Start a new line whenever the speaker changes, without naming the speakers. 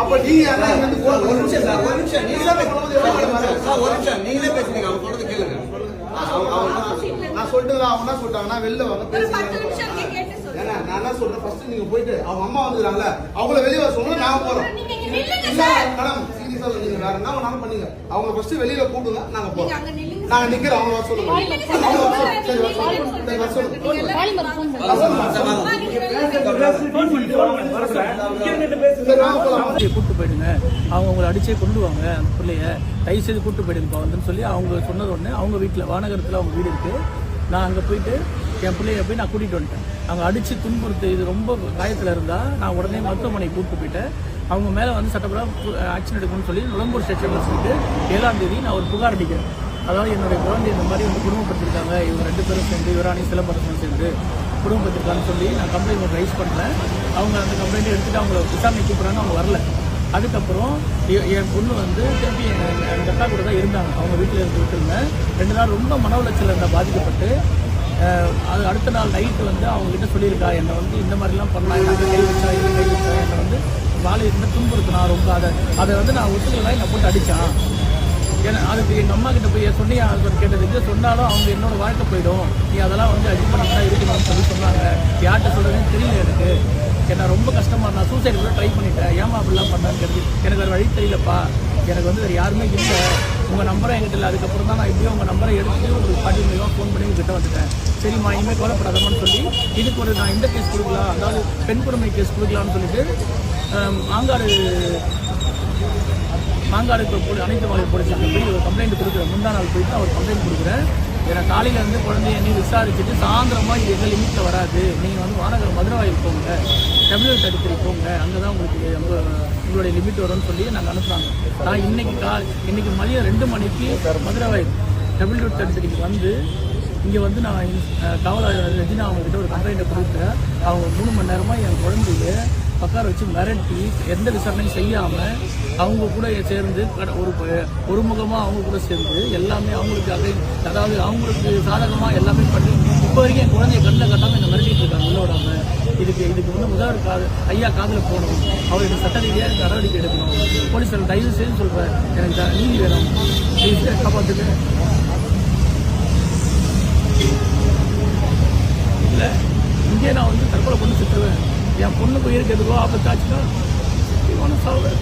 அப்ப நீங்க ஒரு நிமிஷம் நீங்களே பேசுறீங்க. அவங்க சொல்றது கேளுங்க. நான் சொல்லிட்டு அவங்க என்ன சொல்லிட்டாங்கன்னா வெளில வாங்க பேசுங்க. ஏன்னா நான் என்ன சொல்றேன், ஃபர்ஸ்ட் நீங்க போயிட்டு அவங்க அம்மா வந்துக்கிறாங்கல்ல அவங்கள வெளியே வர சொல்லுங்க. நாங்க போறோம். மேடம் சீரியஸா நீங்க வேற என்ன வேணாலும் பண்ணுங்க. அவங்க ஃபர்ஸ்ட் வெளியில கூப்பிடுங்க. நாங்க போறோம். நாங்க நிக்கிறோம். அவங்க வர சொல்லுங்க.
கூட்டு போயிடுங்க, அவங்க உங்களை அடிச்சே கொண்டுவாங்க, அந்த பிள்ளைய தயவு செய்து கூட்டு போயிடுங்கப்பா வந்துன்னு சொல்லி அவங்க சொன்னது ஒன்று. அவங்க வீட்டில் வானகரத்தில் அவங்க வீடு இருக்கு. நான் அங்கே போயிட்டு என் பிள்ளைய போய் நான் கூட்டிகிட்டு வந்துட்டேன். அவங்க அடித்து துன்புறுத்து இது ரொம்ப காயத்தில் இருந்தால் நான் உடனே மருத்துவமனைக்கு கூப்பிட்டு போயிட்டேன். அவங்க மேலே வந்து சட்டப்பூர்வ ஆக்ஷன் எடுக்கணும்னு சொல்லி நுளம்பூர் ஸ்டேஷனில் சொல்லிட்டு 7ஆம் தேதி நான் ஒரு புகார் அடிக்கிறேன். அதாவது என்னுடைய குழந்தை இந்த மாதிரி வந்து குடும்பப்படுத்திருக்காங்க, இவங்க 2 பேரும் சேர்ந்து யுவராணி சிலம்பரசன் சேர்ந்து குடும்பப்படுத்திருக்கான்னு சொல்லி நான் கம்ப்ளைண்ட் ரைஸ் பண்ணேன். அவங்க அந்த கம்ப்ளைண்ட் எடுத்துகிட்டு அவங்கள விசாரணை கூப்பிட்றாங்க. அவங்க வரல. அதுக்கப்புறம் என் பொண்ணு வந்து திருப்பி எங்கள் அக்கா கூட தான் இருந்தாங்க. அவங்க வீட்டில் இருந்து விட்டுருந்தேன். 2 நாள் ரொம்ப மன உளைச்சல் இருந்தால் பாதிக்கப்பட்டு அது அடுத்த நாள் நைட்டு வந்து அவங்ககிட்ட சொல்லியிருக்கா, என்னை வந்து இந்த மாதிரிலாம் பண்ணலாம், எனக்கு கை வச்சா என்னை வந்து வாழை இருந்து துன்புறுத்தினா ரொம்ப அதை வந்து நான் ஒத்துக்கலாம் என்னை போட்டு அடித்தான். ஏன்னா அதுக்கு எங்கள் அம்மா கிட்ட போய் சொன்னியா கேட்டதுக்கு சொன்னாலும் அவங்க என்னோட வாழ்க்கை போயிடும், நீ அதெல்லாம் வந்து அடி பண்ணிட்டு தான் இருக்கணும்னு சொல்லி சொன்னாங்க. யார்கிட்ட சொல்கிறதுன்னு தெரியல எனக்கு. என்ன ரொம்ப கஷ்டமாக நான் சூசைட் கூட ட்ரை பண்ணிட்டேன். ஏமா அப்படிலாம் பண்ணான்னு கேட்டு எனக்கு வேறு வழி தெரியலப்பா, எனக்கு வந்து வேறு யாருமே இல்லை, உங்கள் நம்பரை என்கிட்ட இல்லை. அதுக்கப்புறம் தான் நான் இப்படியோ உங்கள் நம்பரை எடுத்து ஒரு 40 மினிட் ஃபோன் பண்ணி உங்ககிட்ட வந்துட்டேன். சரிம்மா இனிமேல் கவலைப்படாதமான்னு சொல்லி இதுக்கு ஒரு நான் இந்த கேஸ் கொடுக்கலாம், அதாவது பெண் கொடுமை கேஸ் கொடுக்கலான்னு சொல்லிட்டு மாங்காடுக்கு அனைத்து வகை போலீஸுக்கு போய் ஒரு கம்ப்ளைண்ட் கொடுக்குறேன். முந்தா நாள் போயிட்டு அவர் கம்ப்ளைண்ட் கொடுக்குறேன். ஏன்னா காலையில் இருந்து குழந்தைய என்னை விசாரிச்சுட்டு சாயந்தரமாக இது எங்கள் லிமிட்டில் வராது, நீங்கள் வந்து வானகர் மதுரவாயில் போங்க, W33 போங்க, அங்கே தான் உங்களுக்கு உங்களுடைய லிமிட் வரும்னு சொல்லி நாங்கள் அனுப்புகிறாங்க. நான் இன்னைக்கு மதியம் 2 மணிக்கு மதுரவாயில் W33 வந்து இங்கே வந்து நான் காவலாளர் ரெஜினா அவங்ககிட்ட ஒரு கம்ப்ளைண்ட்டை கொடுக்குறேன். அவங்க 3 மணி நேரமாக என் குழந்தைய பக்கார வச்சு மிரட்டி எந்த விசாரணையும் செய்யாமல் அவங்க கூட சேர்ந்து ஒரு முகமாக அவங்க கூட சேர்ந்து எல்லாமே அவங்களுக்கு அதாவது அவங்களுக்கு சாதகமாக எல்லாமே பண்ணி இப்போ வரைக்கும் என் குழந்தைய கண்ணில் கட்டாமல் என்னை மிரட்டிட்டு இருக்காங்க உள்ள விடாமல். இதுக்கு வந்து முதல்வர் ஐயா காதில் போகணும், அவருக்கு சட்ட ரீதியாக எனக்கு நடவடிக்கை எடுக்கணும். போலீஸார் தயவு செய்து சொல்கிறேன், எனக்கு நீதி வேணும், காப்பாற்றுட்டு இல்லை இங்கே நான் வந்து தற்கொலை பண்ணி சுற்றுவேன். என் பொண்ணுக்கு உயிருக்கு எதுக்கோ ஆபத்தாச்சுன்னா சாவுவேன்.